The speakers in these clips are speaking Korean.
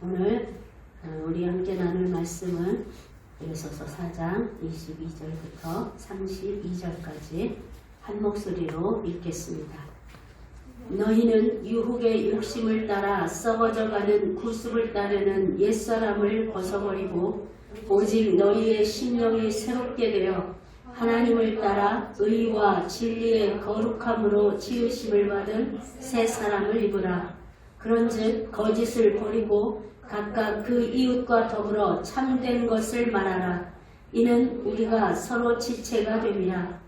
오늘 우리 함께 나눌 말씀은 에베소서 4장 22절부터 32절까지 한 목소리로 읽겠습니다. 너희는 유혹의 욕심을 따라 썩어져가는 구습을 따르는 옛사람을 벗어버리고 오직 너희의 심령이 새롭게 되어 하나님을 따라 의와 진리의 거룩함으로 지으심을 받은 새 사람을 입으라. 그런즉 거짓을 버리고 각각 그 이웃과 더불어 참된 것을 말하라. 이는 우리가 서로 지체가 됨이라.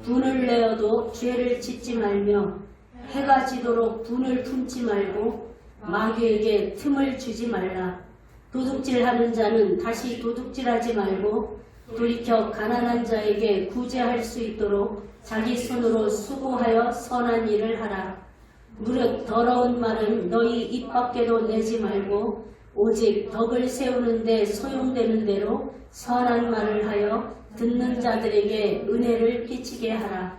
분을 내어도 죄를 짓지 말며 해가 지도록 분을 품지 말고 마귀에게 틈을 주지 말라. 도둑질하는 자는 다시 도둑질하지 말고 돌이켜 가난한 자에게 구제할 수 있도록 자기 손으로 수고하여 선한 일을 하라. 무릇 더러운 말은 너희 입 밖에도 내지 말고 오직 덕을 세우는 데 소용되는 대로 선한 말을 하여 듣는 자들에게 은혜를 끼치게 하라.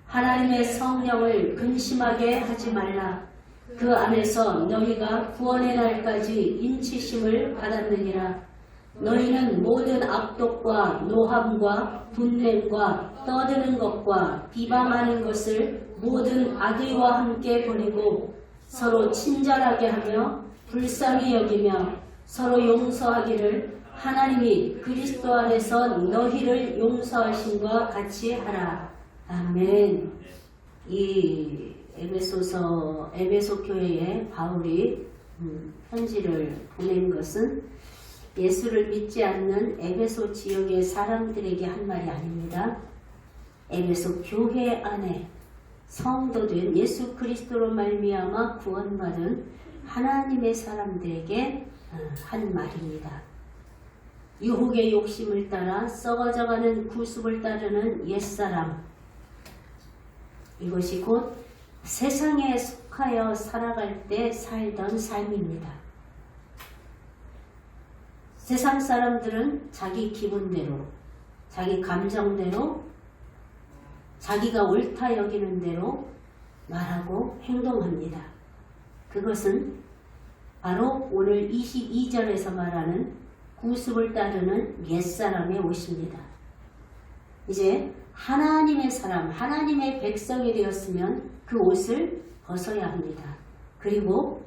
하나님의 성령을 근심하게 하지 말라. 그 안에서 너희가 구원의 날까지 인치심을 받았느니라. 너희는 모든 악독과 노함과 분냄과 떠드는 것과 비방하는 것을 모든 악의와 함께 버리고 서로 친절하게 하며 불쌍히 여기며 서로 용서하기를 하나님이 그리스도 안에서 너희를 용서하신과 같이 하라. 아멘. 이 에베소 교회에 바울이 편지를 보낸 것은 예수를 믿지 않는 에베소 지역의 사람들에게 한 말이 아닙니다. 에베소 교회 안에 성도된 예수 그리스도로 말미암아 구원받은 하나님의 사람들에게 한 말입니다. 유혹의 욕심을 따라 썩어져가는 구습을 따르는 옛사람, 이것이 곧 세상에 속하여 살아갈 때 살던 삶입니다. 세상 사람들은 자기 기분대로, 자기 감정대로, 자기가 옳다 여기는 대로 말하고 행동합니다. 그것은 바로 오늘 22절에서 말하는 구습을 따르는 옛사람의 옷입니다. 이제 하나님의 사람, 하나님의 백성이 되었으면 그 옷을 벗어야 합니다. 그리고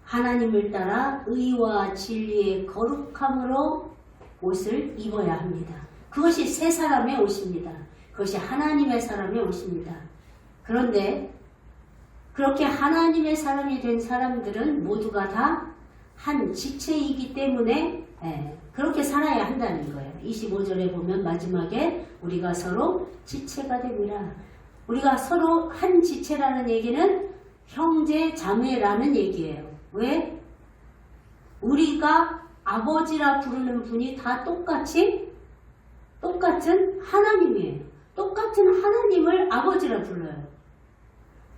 하나님을 따라 의와 진리의 거룩함으로 옷을 입어야 합니다. 그것이 새 사람의 옷입니다. 그것이 하나님의 사람의 옷입니다. 그런데 그렇게 하나님의 사람이 된 사람들은 모두가 다 한 지체이기 때문에 그렇게 살아야 한다는 거예요. 25절에 보면 마지막에 우리가 서로 지체가 됩니다. 우리가 서로 한 지체라는 얘기는 형제 자매라는 얘기예요. 왜? 우리가 아버지라 부르는 분이 다 똑같은 하나님이에요. 똑같은 하나님을 아버지라 불러요.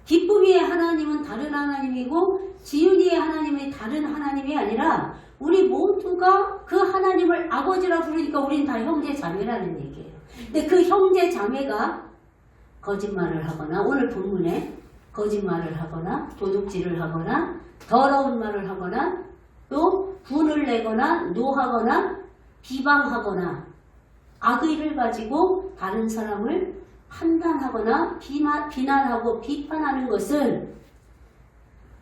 기쁨이의 하나님은 다른 하나님이고 지윤이의 하나님이 다른 하나님이 아니라 우리 모두가 그 하나님을 아버지라 부르니까 우린 다 형제 자매라는 얘기예요. 근데 그 형제 자매가 거짓말을 하거나 오늘 본문에 거짓말을 하거나 도둑질을 하거나 더러운 말을 하거나 또 분을 내거나 노하거나 비방하거나 악의를 가지고 다른 사람을 판단하거나 비난하고 비판하는 것은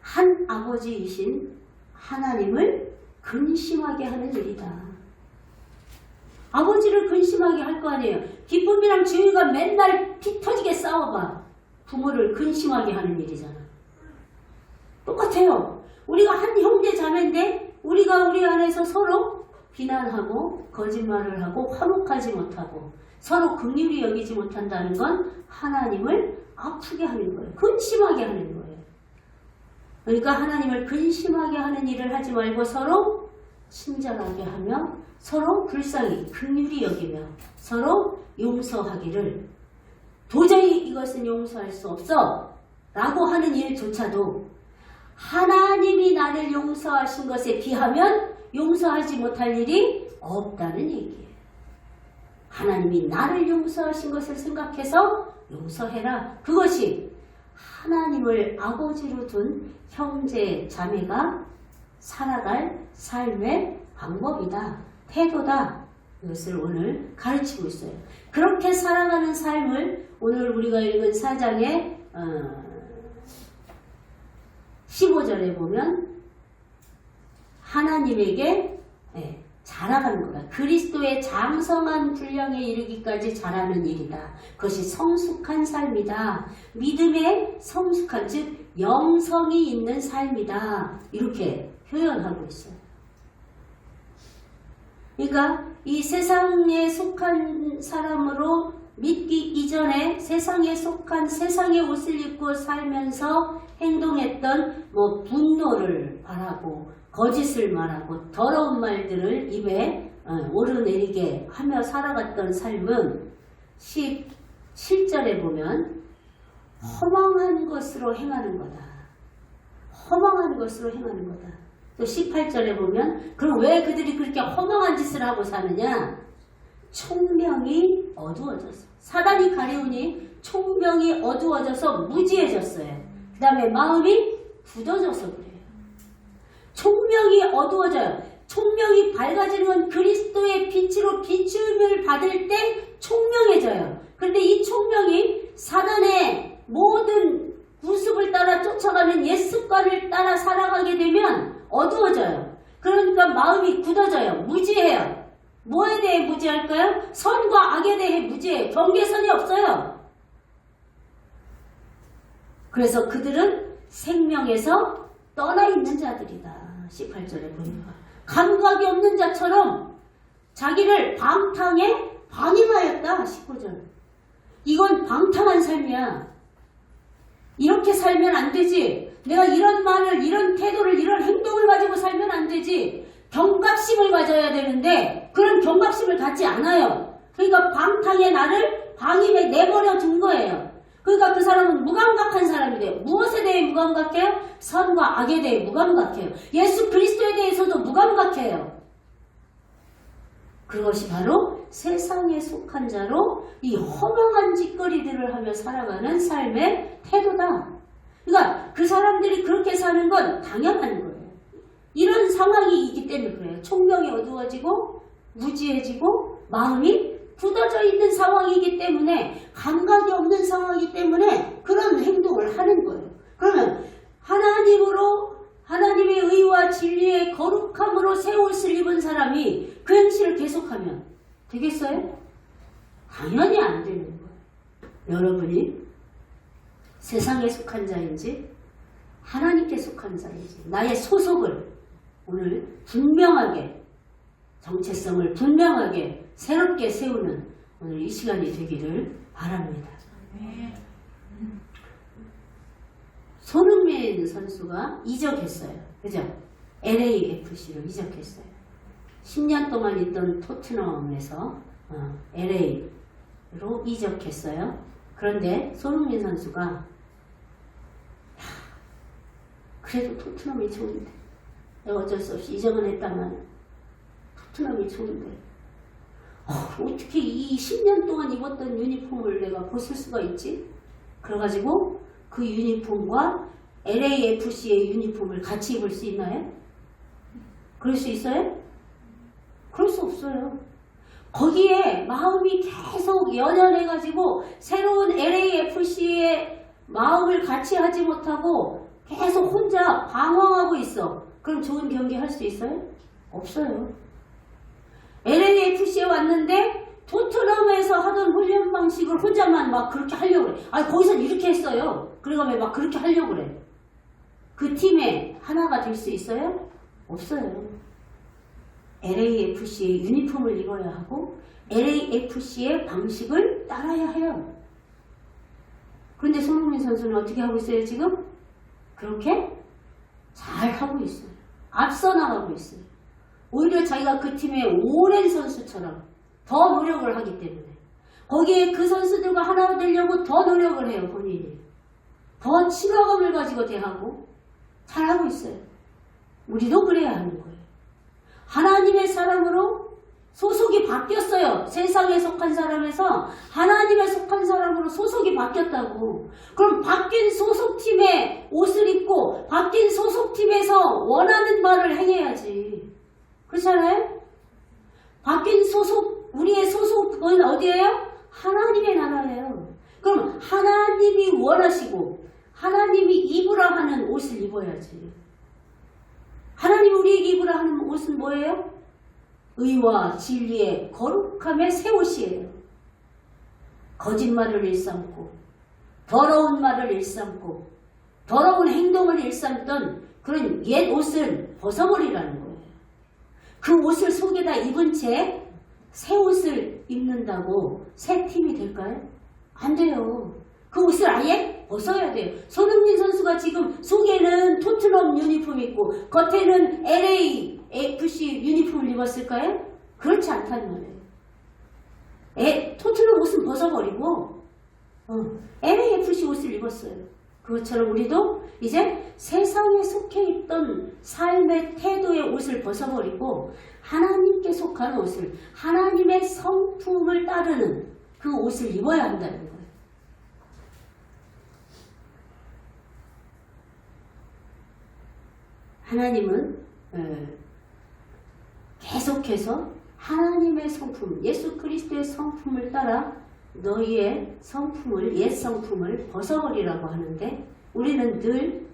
한 아버지이신 하나님을 근심하게 하는 일이다. 아버지를 근심하게 할 거 아니에요. 기쁨이랑 지윤이가 맨날 피 터지게 싸워봐. 부모를 근심하게 하는 일이잖아. 똑같아요. 우리가 한 형제 자매인데 우리가 우리 안에서 서로 비난하고 거짓말을 하고 화목하지 못하고 서로 긍휼히 여기지 못한다는 건 하나님을 아프게 하는 거예요. 근심하게 하는 거예요. 그러니까 하나님을 근심하게 하는 일을 하지 말고 서로 친절하게 하며 서로 불쌍히 긍휼히 여기며 서로 용서하기를 도저히 이것은 용서할 수 없어 라고 하는 일조차도 하나님이 나를 용서하신 것에 비하면 용서하지 못할 일이 없다는 얘기예요. 하나님이 나를 용서하신 것을 생각해서 용서해라. 그것이 하나님을 아버지로 둔 형제 자매가 살아갈 삶의 방법이다. 태도다. 이것을 오늘 가르치고 있어요. 그렇게 살아가는 삶을 오늘 우리가 읽은 4장의 15절에 보면 하나님에게 자라가는 거다. 그리스도의 장성한 분량에 이르기까지 자라는 일이다. 그것이 성숙한 삶이다. 믿음의 성숙한, 즉 영성이 있는 삶이다. 이렇게 표현하고 있어요. 그러니까 이 세상에 속한 사람으로 믿기 이전에 세상에 속한 세상의 옷을 입고 살면서 행동했던 분노를 바라고 거짓을 말하고 더러운 말들을 입에 오르내리게 하며 살아갔던 삶은 17절에 보면 허망한 것으로 행하는 거다. 허망한 것으로 행하는 거다. 또 18절에 보면 그럼 왜 그들이 그렇게 허망한 짓을 하고 사느냐? 총명이 어두워졌어. 사단이 가려우니 총명이 어두워져서 무지해졌어요. 그 다음에 마음이 굳어져서 그래요. 총명이 어두워져요. 총명이 밝아지는 건 그리스도의 빛으로 비춤을 받을 때 총명해져요. 그런데 이 총명이 사단의 모든 구습을 따라 쫓아가는 옛 습관을 따라 살아가게 되면 어두워져요. 그러니까 마음이 굳어져요. 무지해요. 뭐에 대해 무지할까요? 선과 악에 대해 무지해요. 경계선이 없어요. 그래서 그들은 생명에서 떠나 있는 자들이다. 18절에 보니까 감각이 없는 자처럼 자기를 방탕에 방임하였다. 19절. 이건 방탕한 삶이야. 이렇게 살면 안 되지. 내가 이런 말을, 이런 태도를, 이런 행동을 가지고 살면 안 되지. 경각심을 가져야 되는데 그런 경각심을 갖지 않아요. 그러니까 방탕의 나를 방임에 내버려 둔 거예요. 그러니까 그 사람은 무감각한 사람이 돼요. 무엇에 대해 무감각해요? 선과 악에 대해 무감각해요. 예수 그리스도에 대해서도 무감각해요. 그것이 바로 세상에 속한 자로 이 허망한 짓거리들을 하며 살아가는 삶의 태도다. 그러니까 그 사람들이 그렇게 사는 건 당연한 거예요. 이런 상황이 있기 때문에 그래요. 총명이 어두워지고 무지해지고 마음이 굳어져 있는 상황이기 때문에 감각이 없는 상황이기 때문에 그런 행동을 하는 거예요. 그러면 하나님의 의와 진리의 거룩함으로 새 옷을 입은 사람이 그 행실을 계속하면 되겠어요? 당연히 안 되는 거예요. 여러분이 세상에 속한 자인지 하나님께 속한 자인지 나의 소속을 오늘 분명하게 정체성을 분명하게 새롭게 세우는 오늘 이 시간이 되기를 바랍니다. 손흥민 선수가 이적했어요. 그죠? LAFC로 이적했어요. 10년 동안 있던 토트넘에서 LA로 이적했어요. 그런데 손흥민 선수가 그래도 토트넘이 좋은데 내가 어쩔 수 없이 이적은 했다만 토트넘이 좋은데 어떻게 이 10년 동안 입었던 유니폼을 내가 벗을 수가 있지? 그래가지고 그 유니폼과 LAFC의 유니폼을 같이 입을 수 있나요? 그럴 수 있어요? 그럴 수 없어요. 거기에 마음이 계속 연연해가지고 새로운 LAFC의 마음을 같이 하지 못하고 계속 혼자 방황하고 있어. 그럼 좋은 경기 할 수 있어요? 없어요. LAFC에 왔는데 토트넘에서 하던 훈련 방식을 혼자만 막 그렇게 하려고 그래. 거기선 이렇게 했어요. 그러면 막 그렇게 하려고 그래. 그 팀에 하나가 될 수 있어요? 없어요. LAFC의 유니폼을 입어야 하고 LAFC의 방식을 따라야 해요. 그런데 손흥민 선수는 어떻게 하고 있어요 지금? 그렇게 잘 하고 있어요. 앞서 나가고 있어요. 오히려 자기가 그 팀의 오랜 선수처럼 더 노력을 하기 때문에 거기에 그 선수들과 하나가 되려고 더 노력을 해요. 본인이 더 친화감을 가지고 대하고 잘하고 있어요. 우리도 그래야 하는 거예요. 하나님의 사람으로 소속이 바뀌었어요. 세상에 속한 사람에서 하나님에 속한 사람으로 소속이 바뀌었다고. 그럼 바뀐 소속팀의 옷을 입고 바뀐 소속팀에서 원하는 말을 행해야지. 그렇잖아요? 바뀐 소속, 우리의 소속은 어디예요? 하나님의 나라예요. 그럼 하나님이 원하시고 하나님이 입으라 하는 옷을 입어야지. 하나님이 우리에게 입으라 하는 옷은 뭐예요? 의와 진리의 거룩함의 새 옷이에요. 거짓말을 일삼고 더러운 말을 일삼고 더러운 행동을 일삼던 그런 옛 옷을 벗어버리라는 거예요. 그 옷을 속에다 입은 채 새 옷을 입는다고 새 팀이 될까요? 안 돼요. 그 옷을 아예 벗어야 돼요. 손흥민 선수가 지금 속에는 토트넘 유니폼 입고 겉에는 LAFC 유니폼을 입었을까요? 그렇지 않다는 거예요. 토트넘 옷은 벗어버리고 LAFC 옷을 입었어요. 그것처럼 우리도 이제 세상에 속해 있던 삶의 태도의 옷을 벗어버리고 하나님께 속한 옷을, 하나님의 성품을 따르는 그 옷을 입어야 한다는 거예요. 하나님은 계속해서 하나님의 성품, 예수 그리스도의 성품을 따라 너희의 성품을, 옛 성품을 벗어버리라고 하는데 우리는 늘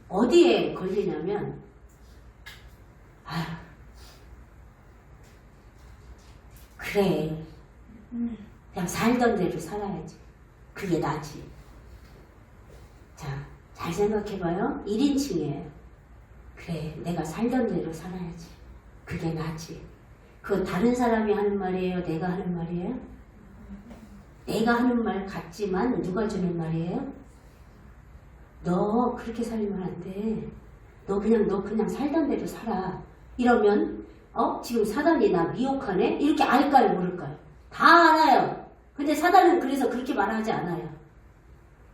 어디에 걸리냐면 그래 그냥 살던 대로 살아야지. 그게 나지. 자, 잘 생각해봐요. 1인칭이에요. 그래, 내가 살던 대로 살아야지. 그게 나지. 그건 다른 사람이 하는 말이에요? 내가 하는 말이에요? 내가 하는 말 같지만 누가 주는 말이에요? 너 그렇게 살면 안 돼. 너 그냥 살던 대로 살아. 이러면 지금 사단이 나 미혹하네? 이렇게 알까요? 모를까요? 다 알아요. 근데 사단은 그래서 그렇게 말하지 않아요.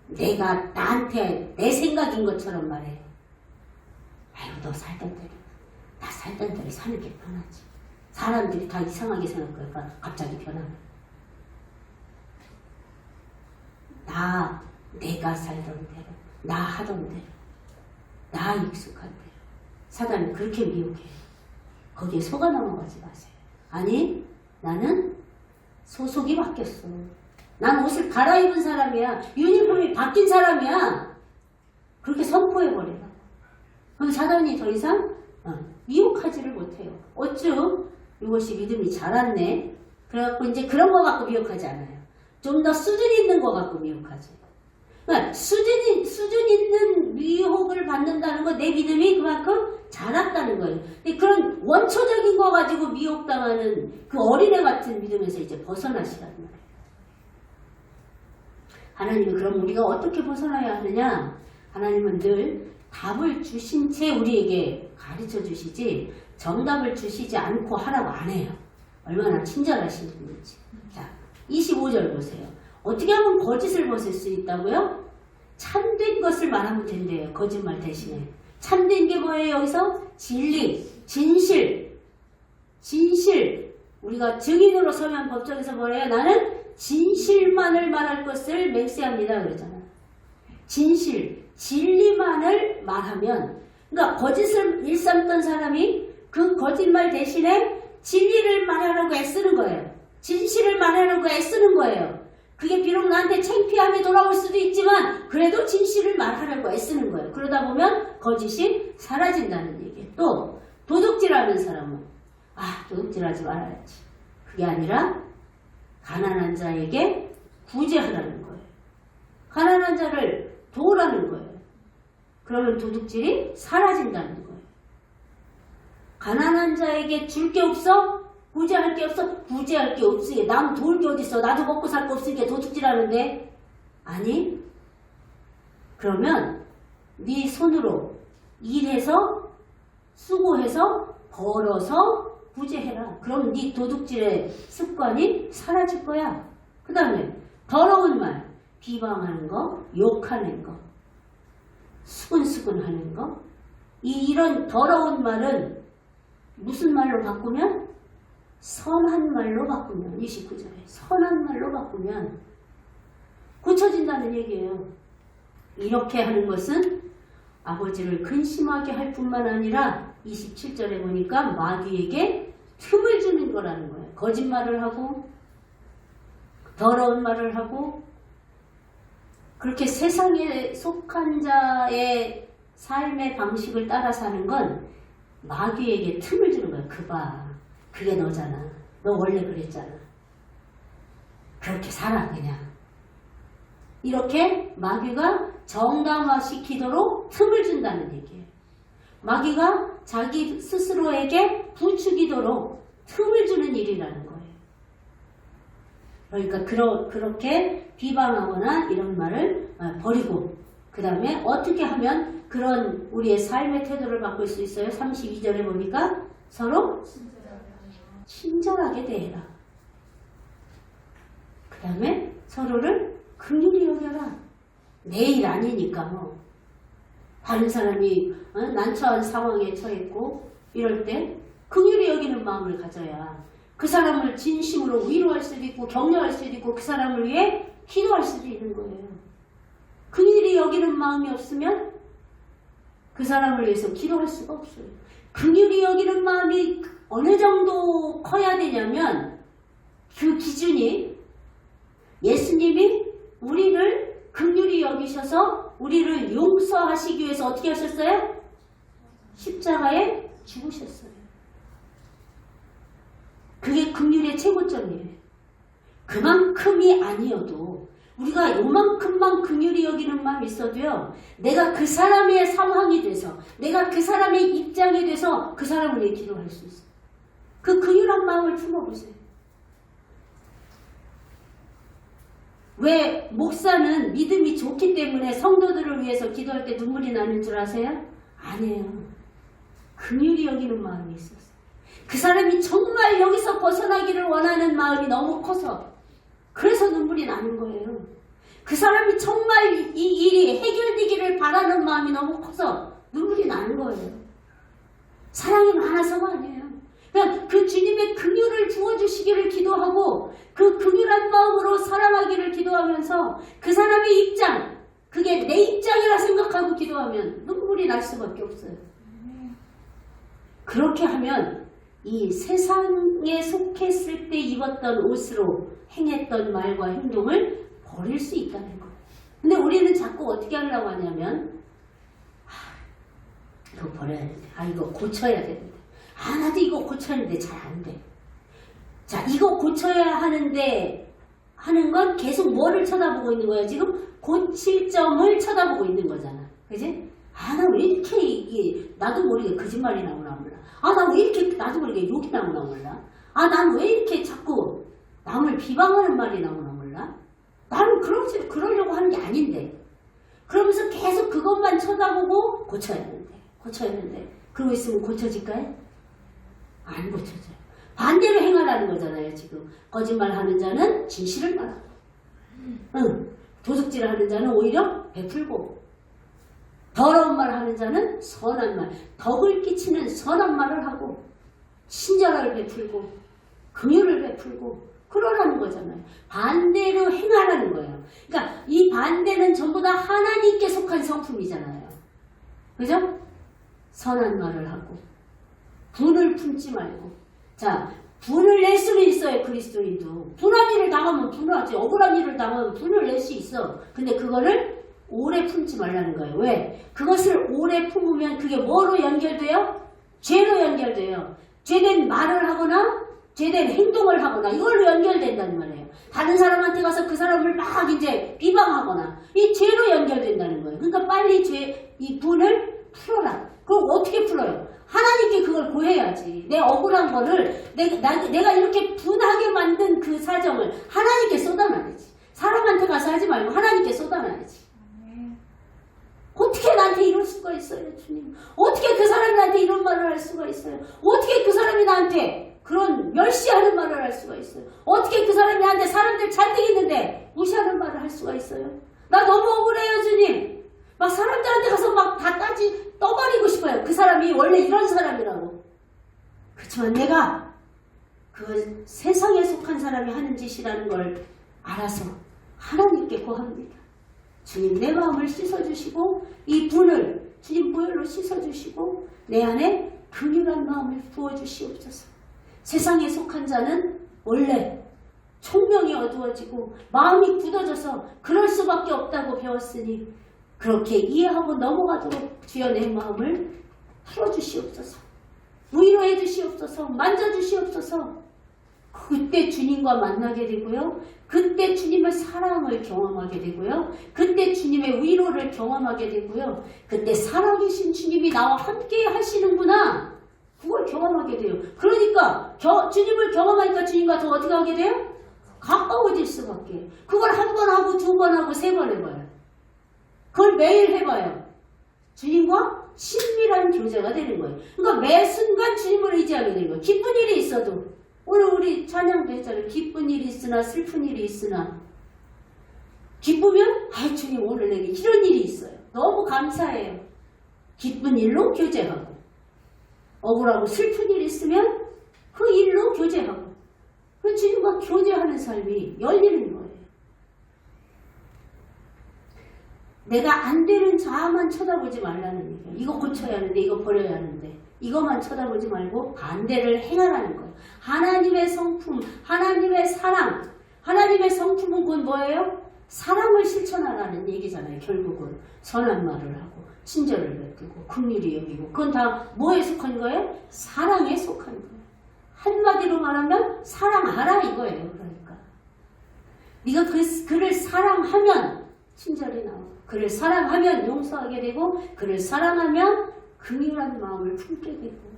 내가 나한테 내 생각인 것처럼 말해요. 아유, 너 살던 대로. 나 살던 대로 사는 게 편하지. 사람들이 다 이상하게 생각할까? 갑자기 변하네. 내가 살던 대로, 나 하던 대로, 나 익숙한 대로. 사단은 그렇게 미혹해요. 거기에 속아 넘어가지 마세요. 아니, 나는 소속이 바뀌었어. 난 옷을 갈아입은 사람이야. 유니폼이 바뀐 사람이야. 그렇게 선포해버려요. 그럼 사단이 더 이상 미혹하지를 못해요. 어쭈? 이것이 믿음이 자랐네. 그래갖고 이제 그런 거 갖고 미혹하지 않아요. 좀 더 수준 있는 거 갖고 미혹하지. 그러니까 수준 있는 미혹을 받는다는 건 내 믿음이 그만큼 자랐다는 거예요. 근데 그런 원초적인 거 가지고 미혹당하는 그 어린애 같은 믿음에서 이제 벗어나시라는 거예요. 하나님은 그럼 우리가 어떻게 벗어나야 하느냐? 하나님은 늘 답을 주신 채 우리에게 가르쳐 주시지 정답을 주시지 않고 하라고 안 해요. 얼마나 친절하신 분인지. 자, 25절 보세요. 어떻게 하면 거짓을 벗을 수 있다고요? 참된 것을 말하면 된대요. 거짓말 대신에. 참된 게 뭐예요? 여기서 진리, 진실. 우리가 증인으로 서면 법정에서 뭐래요? 나는 진실만을 말할 것을 맹세합니다. 그러잖아요. 진실, 진리만을 말하면, 그러니까 거짓을 일삼던 사람이 그 거짓말 대신에 진리를 말하려고 애쓰는 거예요. 진실을 말하려고 애쓰는 거예요. 그게 비록 나한테 창피함이 돌아올 수도 있지만 그래도 진실을 말하려고 애쓰는 거예요. 그러다 보면 거짓이 사라진다는 얘기예요. 또 도둑질하는 사람은 도둑질하지 말아야지. 그게 아니라 가난한 자에게 구제하라는 거예요. 가난한 자를 도우라는 거예요. 그러면 도둑질이 사라진다는 거예요. 가난한 자에게 줄 게 없어? 구제할 게 없어? 구제할 게 없으니 남 도울 게 어딨어? 나도 먹고 살 거 없으니까 도둑질하는데? 아니, 그러면 네 손으로 일해서 수고해서 벌어서 구제해라. 그럼 네 도둑질의 습관이 사라질 거야. 그 다음에 더러운 말, 비방하는 거, 욕하는 거, 수근수근하는 거, 이런 더러운 말은 무슨 말로 바꾸면? 선한 말로 바꾸면 29절에 선한 말로 바꾸면 고쳐진다는 얘기예요. 이렇게 하는 것은 아버지를 근심하게 할 뿐만 아니라 27절에 보니까 마귀에게 틈을 주는 거라는 거예요. 거짓말을 하고 더러운 말을 하고 그렇게 세상에 속한 자의 삶의 방식을 따라 사는 건 마귀에게 틈을 주는 거야. 그봐, 그게 너잖아. 너 원래 그랬잖아. 그렇게 살아 그냥. 이렇게 마귀가 정당화시키도록 틈을 준다는 얘기예요. 마귀가 자기 스스로에게 부추기도록 틈을 주는 일이라는 거예요. 그러니까 그렇게 비방하거나 이런 말을 버리고 그 다음에 어떻게 하면 그런 우리의 삶의 태도를 바꿀 수 있어요? 32절에 보니까 서로 친절하게 대해라. 그 다음에 서로를 긍휼히 여겨라. 매일 아니니까 뭐 다른 사람이 난처한 상황에 처했고 이럴 때 긍휼히 여기는 마음을 가져야 그 사람을 진심으로 위로할 수도 있고 격려할 수도 있고 그 사람을 위해 기도할 수도 있는 거예요. 긍휼히 여기는 마음이 없으면 그 사람을 위해서 기도할 수가 없어요. 긍휼히 여기는 마음이 어느 정도 커야 되냐면 그 기준이 예수님이 우리를 긍휼히 여기셔서 우리를 용서하시기 위해서 어떻게 하셨어요? 십자가에 죽으셨어요. 그게 긍휼의 최고점이에요. 그만큼이 아니어도 우리가 요만큼만 긍휼히 여기는 마음이 있어도요. 내가 그 사람의 상황이 돼서 내가 그 사람의 입장이 돼서 그 사람을 위해 기도할 수 있어요. 그 긍휼한 마음을 품어보세요. 왜 목사는 믿음이 좋기 때문에 성도들을 위해서 기도할 때 눈물이 나는 줄 아세요? 아니에요. 긍휼히 여기는 마음이 있었어요. 그 사람이 정말 여기서 벗어나기를 원하는 마음이 너무 커서 그래서 눈물이 나는 거예요. 그 사람이 정말 이 일이 해결되기를 바라는 마음이 너무 커서 눈물이 나는 거예요. 사랑이 많아서가 아니에요. 그냥 그 주님의 긍휼을 부어주시기를 기도하고 그 긍휼한 마음으로 사랑하기를 기도하면서 그 사람의 입장, 그게 내 입장이라 생각하고 기도하면 눈물이 날 수밖에 없어요. 그렇게 하면 이 세상에 속했을 때 입었던 옷으로 행했던 말과 행동을 버릴 수 있다는 거예요. 근데 우리는 자꾸 어떻게 하려고 하냐면 이거 버려야 되는데 이거 고쳐야 되는데 나도 이거 고쳐야 하는데 잘 안 돼. 자, 이거 고쳐야 하는데 하는 건 계속 뭐를 쳐다보고 있는 거야? 지금 고칠 점을 쳐다보고 있는 거잖아. 그지? 나 왜 이렇게 이게 나도 모르게 거짓말이 나오나 몰라. 나 왜 이렇게 나도 모르게 욕이 나오나 몰라. 난 왜 이렇게 자꾸 남을 비방하는 말이 나오나 몰라. 나는 그러려고 하는 게 아닌데. 그러면서 계속 그것만 쳐다보고 고쳐야 되는데. 그러고 있으면 고쳐질까요? 안 고쳐져요. 반대로 행하라는 거잖아요. 지금 거짓말하는 자는 진실을 말하고 도둑질하는 자는 오히려 베풀고 더러운 말 하는 자는 선한 말, 덕을 끼치는 선한 말을 하고 친절을 베풀고 긍휼을 베풀고 그러라는 거잖아요. 반대로 행하라는 거예요. 그러니까 이 반대는 전부 다 하나님께 속한 성품이잖아요. 그죠? 선한 말을 하고 분을 품지 말고. 자, 분을 낼 수는 있어요. 그리스도인도. 분한 일을 당하면 분하지. 억울한 일을 당하면 분을 낼 수 있어. 근데 그거를 오래 품지 말라는 거예요. 왜? 그것을 오래 품으면 그게 뭐로 연결돼요? 죄로 연결돼요. 죄된 말을 하거나 죄된 행동을 하거나 이걸로 연결된다는 말이에요. 다른 사람한테 가서 그 사람을 막 이제 비방하거나 이 죄로 연결된다는 거예요. 그러니까 빨리 이 분을 풀어라. 그럼 어떻게 풀어요? 하나님께 그걸 고해야지. 내 억울한 거를 내가 이렇게 분하게 만든 그 사정을 하나님께 쏟아놔야지. 사람한테 가서 하지 말고 하나님께 쏟아놔야지. 어떻게 나한테 이럴 수가 있어요, 주님? 어떻게 그 사람이 나한테 이런 말을 할 수가 있어요? 어떻게 그 사람이 나한테 그런 멸시하는 말을 할 수가 있어요? 어떻게 그 사람이 나한테 사람들 잔뜩 있는데 무시하는 말을 할 수가 있어요? 나 너무 억울해요, 주님. 막 사람들한테 가서 막 다 떠버리고 싶어요. 그 사람이 원래 이런 사람이라고. 그렇지만 내가 그 세상에 속한 사람이 하는 짓이라는 걸 알아서 하나님께 고합니다. 주님 내 마음을 씻어주시고 이 분을 주님 보혈로 씻어주시고 내 안에 긍휼한 마음을 부어주시옵소서. 세상에 속한 자는 원래 총명이 어두워지고 마음이 굳어져서 그럴 수밖에 없다고 배웠으니 그렇게 이해하고 넘어가도록 주여 내 마음을 풀어주시옵소서. 위로해 주시옵소서. 만져주시옵소서. 그때 주님과 만나게 되고요. 그때 주님의 사랑을 경험하게 되고요. 그때 주님의 위로를 경험하게 되고요. 그때 살아계신 주님이 나와 함께 하시는구나. 그걸 경험하게 돼요. 그러니까 주님을 경험하니까 주님과 더 어떻게 하게 돼요? 가까워질 수밖에. 그걸 한 번 하고 두 번 하고 세 번 해봐요. 그걸 매일 해봐요. 주님과 친밀한 교제가 되는 거예요. 그러니까 매 순간 주님을 의지하게 되는 거예요. 기쁜 일이 있어도 오늘 우리 찬양도 했잖아요. 기쁜 일이 있으나 슬픈 일이 있으나 기쁘면 아 주님 오늘 내게 이런 일이 있어요. 너무 감사해요. 기쁜 일로 교제하고 억울하고 슬픈 일이 있으면 그 일로 교제하고 그 주님과 교제하는 삶이 열리는 거예요. 내가 안 되는 자만 쳐다보지 말라는 얘기예요. 이거 고쳐야 하는데 이거 버려야 하는데 이것만 쳐다보지 말고 반대를 행하라는 거예요. 하나님의 성품, 하나님의 사랑, 하나님의 성품은 곧 뭐예요? 사랑을 실천하라는 얘기잖아요. 결국은 선한 말을 하고 친절을 베풀고 긍휼히 여기고 그건 다 뭐에 속한 거예요? 사랑에 속한 거예요. 한마디로 말하면 사랑하라 이거예요. 그러니까 네가 그를 사랑하면 친절이 나오고 그를 사랑하면 용서하게 되고 그를 사랑하면 긍휼한 마음을 품게 되고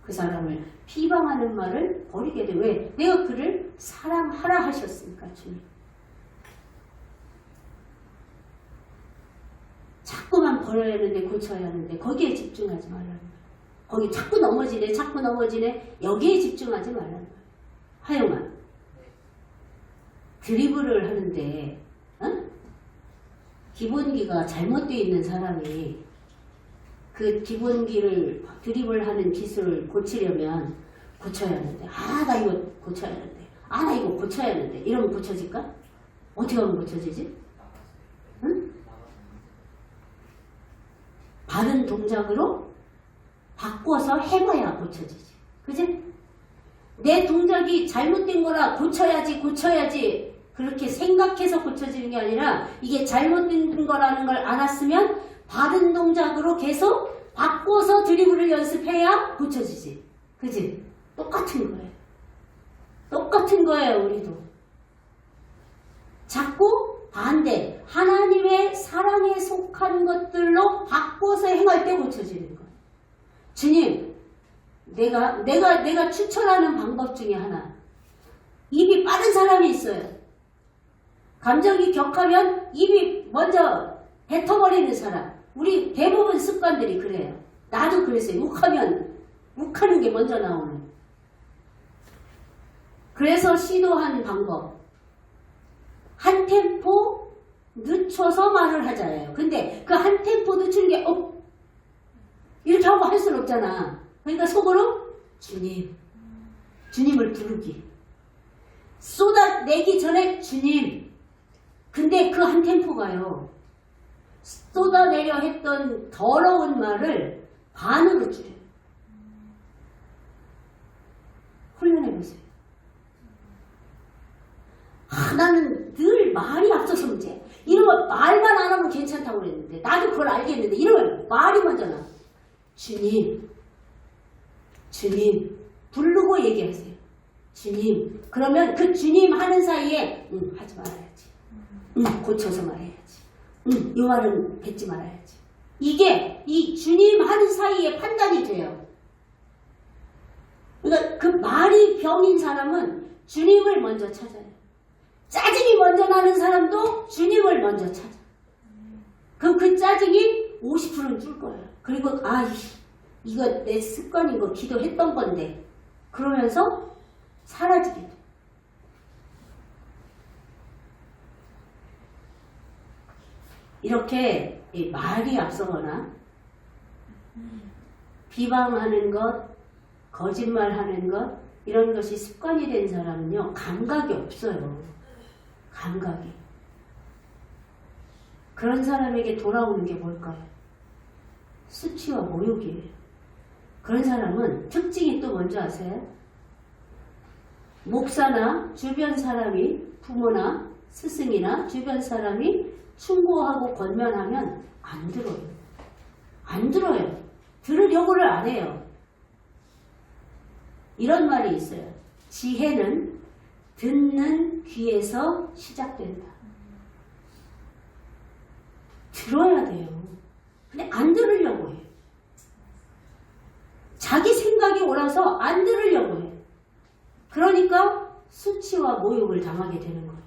그 사람을 비방하는 말을 버리게 돼. 왜? 내가 그를 사랑하라 하셨으니까 주님. 자꾸만 버려야 하는데 고쳐야 하는데 거기에 집중하지 말라는 거예요. 거기 자꾸 넘어지네 여기에 집중하지 말라는 거예요. 하영아 드리블을 하는데 기본기가 잘못되어 있는 사람이 그 기본기를 드리블하는 기술을 고치려면 고쳐야 하는데 나 이거 고쳐야 하는데 나 이거 고쳐야 하는데 이러면 고쳐질까? 어떻게 하면 고쳐지지? 응? 바른 동작으로 바꿔서 해봐야 고쳐지지. 그지? 내 동작이 잘못된 거라 고쳐야지 그렇게 생각해서 고쳐지는 게 아니라 이게 잘못된 거라는 걸 알았으면 바른 동작으로 계속 바꿔서 드리블을 연습해야 고쳐지지. 그지? 똑같은 거예요. 똑같은 거예요. 우리도. 자꾸 반대 하나님의 사랑에 속한 것들로 바꿔서 행할 때 고쳐지는 거예요. 주님 내가 추천하는 방법 중에 하나 입이 빠른 사람이 있어요. 감정이 격하면 입이 먼저 뱉어버리는 사람. 우리 대부분 습관들이 그래요. 나도 그랬어요. 욱하는 게 먼저 나오는. 그래서 시도한 방법. 한 템포 늦춰서 말을 하잖아요. 근데 그 한 템포 늦추는 게 이렇게 하고 할 수는 없잖아. 그러니까 속으로 주님을 부르기. 쏟아내기 전에 주님. 근데 그 한 템포가요. 쏟아내려 했던 더러운 말을 반으로 줄여요. 훈련해보세요. 나는 늘 말이 앞서서 문제. 이러면 말만 안 하면 괜찮다고 그랬는데 나도 그걸 알겠는데 이러면 말이 먼저 나. 주님 부르고 얘기하세요. 주님. 그러면 그 주님 하는 사이에 하지 말아야지. 고쳐서 말해야지. 이 말은 뱉지 말아야지. 이게 이 주님 하는 사이에 판단이 돼요. 그러니까 그 말이 병인 사람은 주님을 먼저 찾아요. 짜증이 먼저 나는 사람도 주님을 먼저 찾아. 그럼 그 짜증이 50%는 줄 거예요. 그리고 이거 내 습관인 거 기도했던 건데 그러면서 사라지게 돼. 이렇게 말이 앞서거나 비방하는 것, 거짓말하는 것 이런 것이 습관이 된 사람은요. 감각이 없어요. 감각이. 그런 사람에게 돌아오는 게 뭘까요? 수치와 모욕이에요. 그런 사람은 특징이 또 뭔지 아세요? 목사나 주변 사람이 부모나 스승이나 주변 사람이 충고하고 권면하면 안 들어요. 안 들어요. 들으려고를 안 해요. 이런 말이 있어요. 지혜는 듣는 귀에서 시작된다. 들어야 돼요. 근데 안 들으려고 해요. 자기 생각이 옳아서 안 들으려고 해요. 그러니까 수치와 모욕을 당하게 되는 거예요.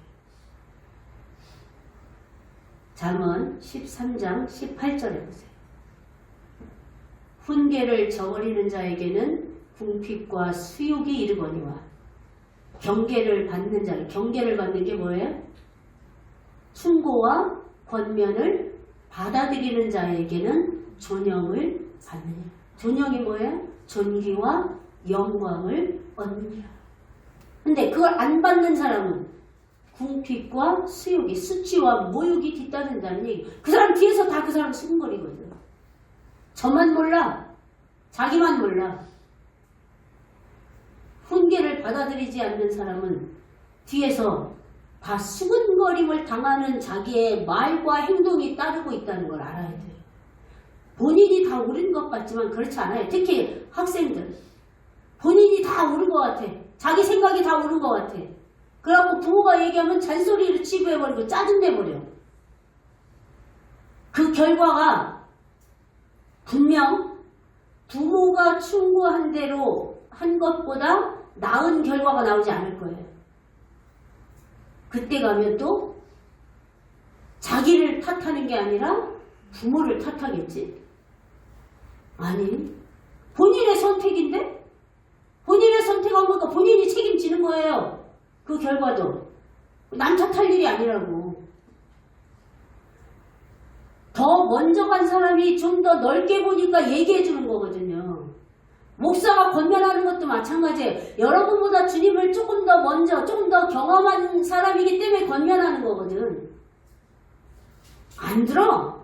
잠언 13장 18절에 보세요. 훈계를 저버리는 자에게는 궁핍과 수욕이 이르거니와 경계를 받는 자, 경계를 받는 게 뭐예요? 충고와 권면을 받아들이는 자에게는 존영을 받느냐. 존영이 뭐예요? 존귀와 영광을 얻느냐. 근데 그걸 안 받는 사람은 궁핍과 수욕이, 수치와 모욕이 뒤따른다는 얘기. 그 사람 뒤에서 다 그 사람 수근거리거든. 저만 몰라. 자기만 몰라. 훈계를 받아들이지 않는 사람은 뒤에서 다 수근거림을 당하는 자기의 말과 행동이 따르고 있다는 걸 알아야 돼요. 본인이 다 옳은 것 같지만 그렇지 않아요. 특히 학생들. 본인이 다 옳은 것 같아. 자기 생각이 다 옳은 것 같아. 그래갖고 부모가 얘기하면 잔소리를 치부해버리고 짜증내버려. 그 결과가 분명 부모가 충고한 대로 한 것보다 나은 결과가 나오지 않을 거예요. 그때 가면 또 자기를 탓하는 게 아니라 부모를 탓하겠지. 아니, 본인의 선택인데? 본인의 선택한 거니까 본인이 책임지는 거예요. 그 결과도. 남 탓할 일이 아니라고. 더 먼저 간 사람이 좀 더 넓게 보니까 얘기해 주는 거거든요. 목사가 권면하는 것도 마찬가지예요. 여러분보다 주님을 조금 더 먼저, 조금 더 경험한 사람이기 때문에 권면하는 거거든. 안 들어.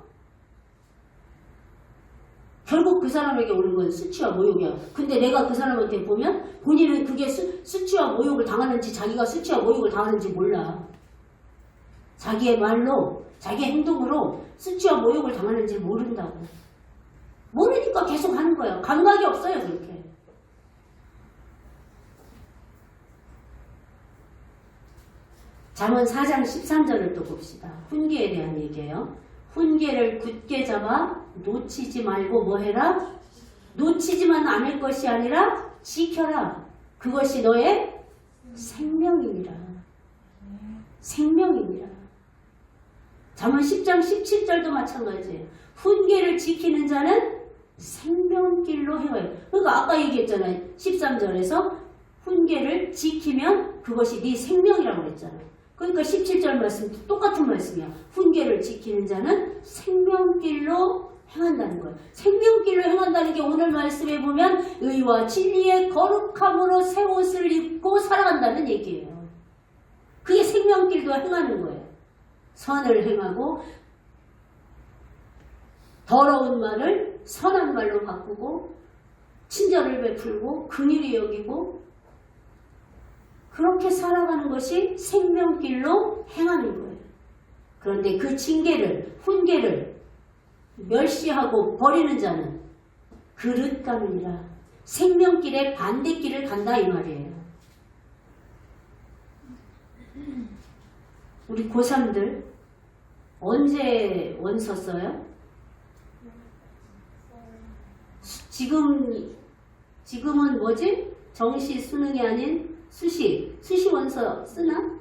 결국 그 사람에게 오는 건 수치와 모욕이야. 근데 내가 그 사람한테 보면 본인은 그게 수치와 모욕을 당하는지 자기가 수치와 모욕을 당하는지 몰라. 자기의 말로, 자기 행동으로 수치와 모욕을 당하는지 모른다고. 모르니까 계속 하는 거예요. 감각이 없어요, 그렇게. 잠언 4장 13절을 또 봅시다. 훈계에 대한 얘기예요. 훈계를 굳게 잡아 놓치지 말고 뭐 해라? 놓치지만 않을 것이 아니라 지켜라. 그것이 너의 생명이니라. 생명이니라. 잠언 10장 17절도 마찬가지예요. 훈계를 지키는 자는 생명길로 행하여. 그러니까 아까 얘기했잖아요. 13절에서 훈계를 지키면 그것이 네 생명이라고 그랬잖아요. 그러니까 17절 말씀 똑같은 말씀이야. 훈계를 지키는 자는 생명길로 행한다는 거예요. 생명길로 행한다는 게 오늘 말씀에 보면 의와 진리의 거룩함으로 새 옷을 입고 살아간다는 얘기예요. 그게 생명길도 행하는 거예요. 선을 행하고 더러운 말을 선한 말로 바꾸고 친절을 베풀고 긍휼히 여기고 그렇게 살아가는 것이 생명길로 행하는 거예요. 그런데 그 징계를, 훈계를 멸시하고 버리는 자는 그릇감이니라. 생명길의 반대길을 간다 이 말이에요. 우리 고3들 언제 원 썼어요? 지금은 뭐지? 정시 수능이 아닌 수시 원서 쓰나?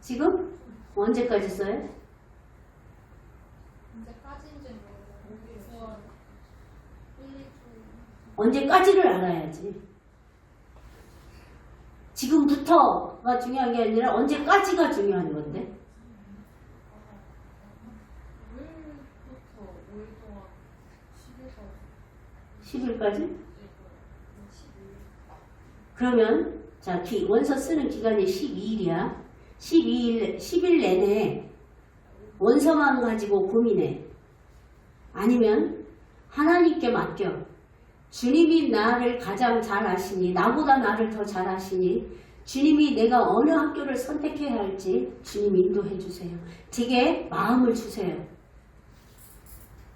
지금? 언제까지 써요? 언제까지를 알아야지. 지금부터가 중요한 게 아니라 언제까지가 중요한 건데. 10일까지? 그러면 자, 원서 쓰는 기간이 12일이야. 10일 내내 원서만 가지고 고민해. 아니면 하나님께 맡겨. 주님이 나를 가장 잘 아시니, 나보다 나를 더 잘 아시니, 주님이 내가 어느 학교를 선택해야 할지 주님 인도해 주세요. 제게 마음을 주세요.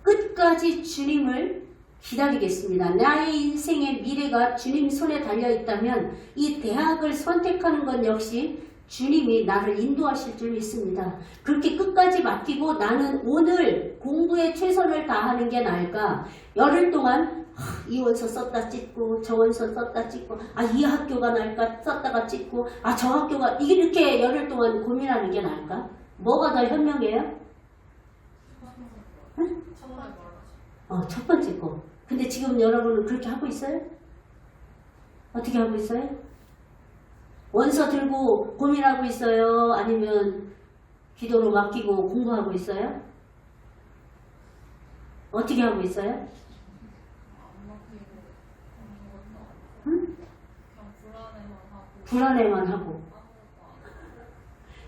끝까지 주님을 기다리겠습니다. 나의 인생의 미래가 주님 손에 달려있다면 이 대학을 선택하는 건 역시 주님이 나를 인도하실 줄 믿습니다. 그렇게 끝까지 맡기고 나는 오늘 공부에 최선을 다하는 게 나을까? 열흘 동안 이 원서 썼다 찍고 저 원서 썼다 찍고 이 학교가 나을까? 썼다가 찍고 저 학교가 이렇게 열흘 동안 고민하는 게 나을까? 뭐가 더 현명해요? 응? 첫 번째 거. 근데 지금 여러분은 그렇게 하고 있어요? 어떻게 하고 있어요? 원서 들고 고민하고 있어요? 아니면 기도로 맡기고 공부하고 있어요? 어떻게 하고 있어요? 응? 불안해만 하고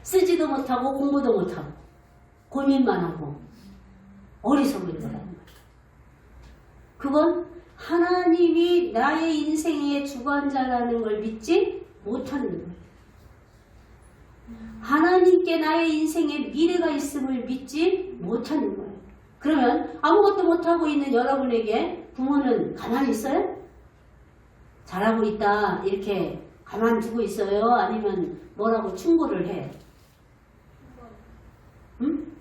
쓰지도 못하고 공부도 못하고 고민만 하고 어리석은 거란 말이야. 그건 하나님이 나의 인생의 주관자라는 걸 믿지 못하는 거예요. 하나님께 나의 인생에 미래가 있음을 믿지 못하는 거예요. 그러면 아무것도 못하고 있는 여러분에게 부모는 가만히 있어요? 잘하고 있다 이렇게 가만두고 있어요? 아니면 뭐라고 충고를 해요? 응?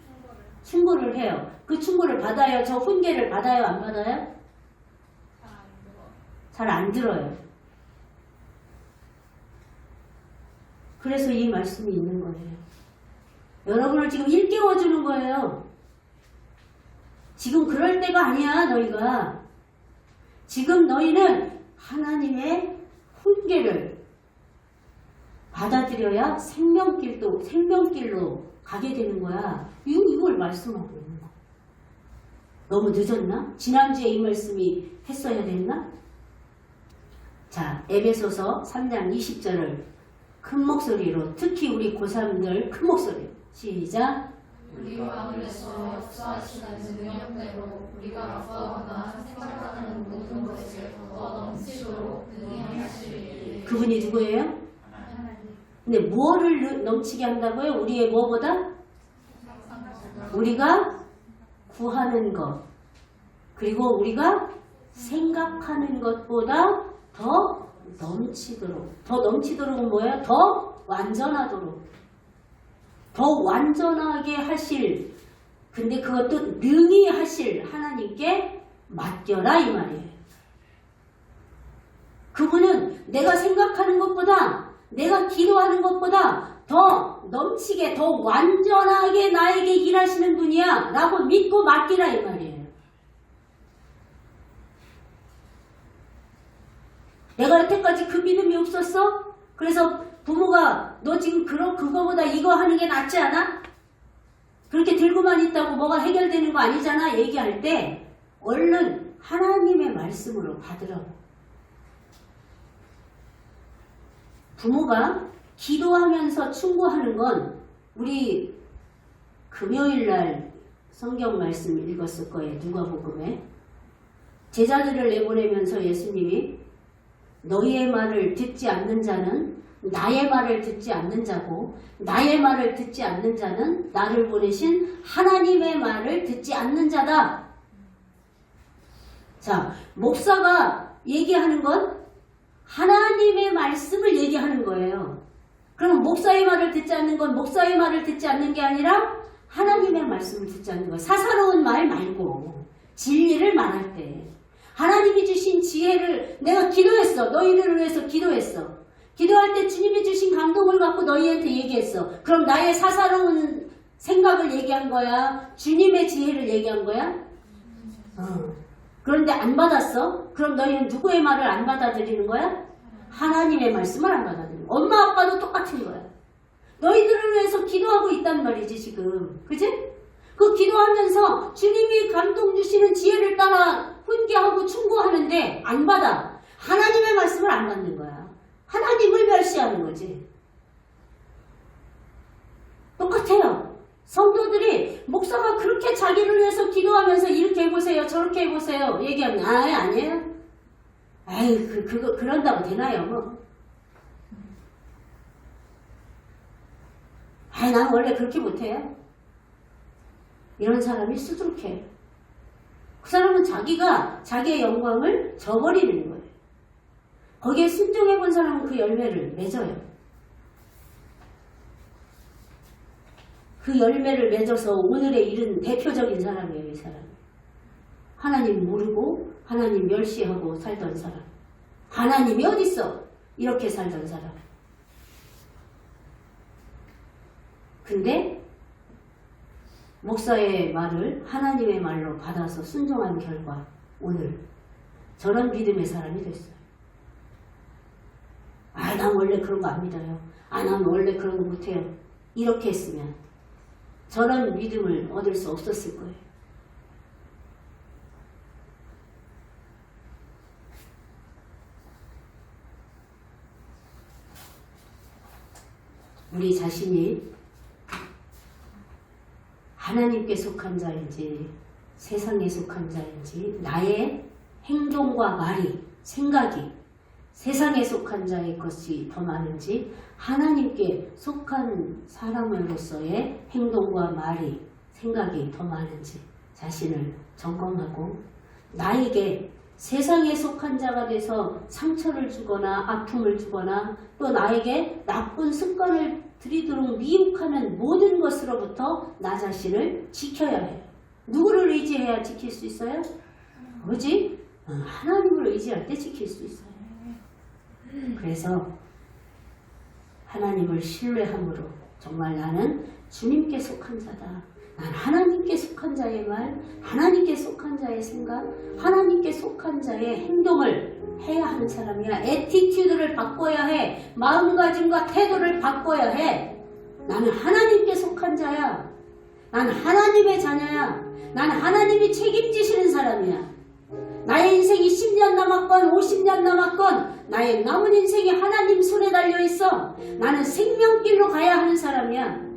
충고를 해요. 그 충고를 받아요? 저 훈계를 받아요? 안 받아요? 잘 안 들어요. 그래서 이 말씀이 있는 거예요. 여러분을 지금 일깨워 주는 거예요. 지금 그럴 때가 아니야, 너희가. 지금 너희는 하나님의 훈계를 받아들여야 생명길로 가게 되는 거야. 이걸 말씀하고 있는 거야. 너무 늦었나? 지난주에 이 말씀이 했어야 됐나? 자, 에베소서 3장 20절을 큰 목소리로, 특히 우리 고3들 큰 목소리 시작. 우리 가운데서 역사하시는 능력대로 우리가 아파하거나 생각하는 모든 것을 더 넘치도록 능히 하시리니. 그분이 누구예요? 근데 뭐를 넘치게 한다고요? 우리의 뭐보다? 우리가 구하는 것, 그리고 우리가 생각하는 것보다 더 넘치도록. 더 넘치도록은 뭐예요? 더 완전하도록. 더 완전하게 하실, 근데 그것도 능히 하실 하나님께 맡겨라 이 말이에요. 그분은 내가 생각하는 것보다, 내가 기도하는 것보다 더 넘치게, 더 완전하게 나에게 일하시는 분이야 라고 믿고 맡기라 이 말이에요. 내가 여태까지 그 믿음이 없었어? 그래서 부모가 너 지금 그거보다 이거 하는 게 낫지 않아? 그렇게 들고만 있다고 뭐가 해결되는 거 아니잖아 얘기할 때 얼른 하나님의 말씀으로 받으라고. 부모가 기도하면서 충고하는 건 우리 금요일날 성경 말씀 읽었을 거예요. 누가복음에 제자들을 내보내면서 예수님이 너희의 말을 듣지 않는 자는 나의 말을 듣지 않는 자고 나의 말을 듣지 않는 자는 나를 보내신 하나님의 말을 듣지 않는 자다. 자, 목사가 얘기하는 건 하나님의 말씀을 얘기하는 거예요. 그럼 목사의 말을 듣지 않는 건 목사의 말을 듣지 않는 게 아니라 하나님의 말씀을 듣지 않는 거예요. 사사로운 말 말고 진리를 말할 때 하나님이 주신 지혜를 내가 기도했어. 너희를 위해서 기도했어. 기도할 때 주님이 주신 감동을 갖고 너희한테 얘기했어. 그럼 나의 사사로운 생각을 얘기한 거야? 주님의 지혜를 얘기한 거야? 그런데 안 받았어? 그럼 너희는 누구의 말을 안 받아들이는 거야? 하나님의 말씀을 안 받아들이는 거야. 엄마 아빠도 똑같은 거야. 너희들을 위해서 기도하고 있단 말이지 지금. 그지? 그 기도하면서 주님이 감동 주시는 지혜를 따라 훈계하고 충고하는데 안 받아. 하나님의 말씀을 안 받는 거야. 하나님을 멸시하는 거지. 똑같아요. 성도들이 목사가 그렇게 자기를 위해서 기도하면서 이렇게 해보세요, 저렇게 해보세요 얘기하면 아니에요. 아이 그런다고 되나요 뭐. 난 원래 그렇게 못해요. 이런 사람이 수두룩해. 그 사람은 자기가 자기의 영광을 저버리는 거예요. 거기에 순종해 본 사람은 그 열매를 맺어요. 그 열매를 맺어서 오늘에 이른 대표적인 사람이에요. 이 사람. 하나님 모르고 하나님 멸시하고 살던 사람. 하나님이 어딨어? 이렇게 살던 사람. 근데 목사의 말을 하나님의 말로 받아서 순종한 결과 오늘 저런 믿음의 사람이 됐어요. 난 원래 그런 거 안 믿어요. 난 원래 그런 거 못해요. 이렇게 했으면 저런 믿음을 얻을 수 없었을 거예요. 우리 자신이 하나님께 속한 자인지 세상에 속한 자인지 나의 행동과 말이 생각이 세상에 속한 자의 것이 더 많은지 하나님께 속한 사람으로서의 행동과 말이 생각이 더 많은지 자신을 점검하고 나에게 세상에 속한 자가 돼서 상처를 주거나 아픔을 주거나 또 나에게 나쁜 습관을 들이도록 미혹하는 모든 것으로부터 나 자신을 지켜야 해요. 누구를 의지해야 지킬 수 있어요? 뭐지? 하나님을 의지할 때 지킬 수 있어요. 그래서 하나님을 신뢰함으로 정말 나는 주님께 속한 자다. 난 하나님께 속한 자의 말, 하나님께 속한 자의 생각, 하나님께 속한 자의 행동을 해야 하는 사람이야. 애티튜드를 바꿔야 해. 마음가짐과 태도를 바꿔야 해. 나는 하나님께 속한 자야. 난 하나님의 자녀야. 난 하나님이 책임지시는 사람이야. 나의 인생이 10년 남았건 50년 남았건 나의 남은 인생이 하나님 손에 달려있어. 나는 생명길로 가야 하는 사람이야.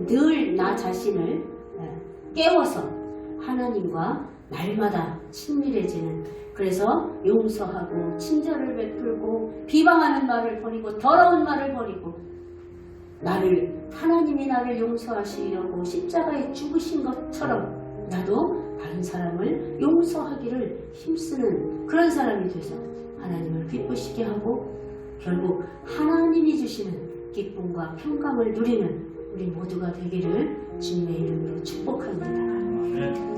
늘 나 자신을 깨워서 하나님과 날마다 친밀해지는, 그래서 용서하고 친절을 베풀고 비방하는 말을 버리고 더러운 말을 버리고 하나님이 나를 용서하시려고 십자가에 죽으신 것처럼 나도 다른 사람을 용서하기를 힘쓰는 그런 사람이 돼서 하나님을 기쁘시게 하고 결국 하나님이 주시는 기쁨과 평강을 누리는 우리 모두가 되기를 주님의 이름으로 축복합니다.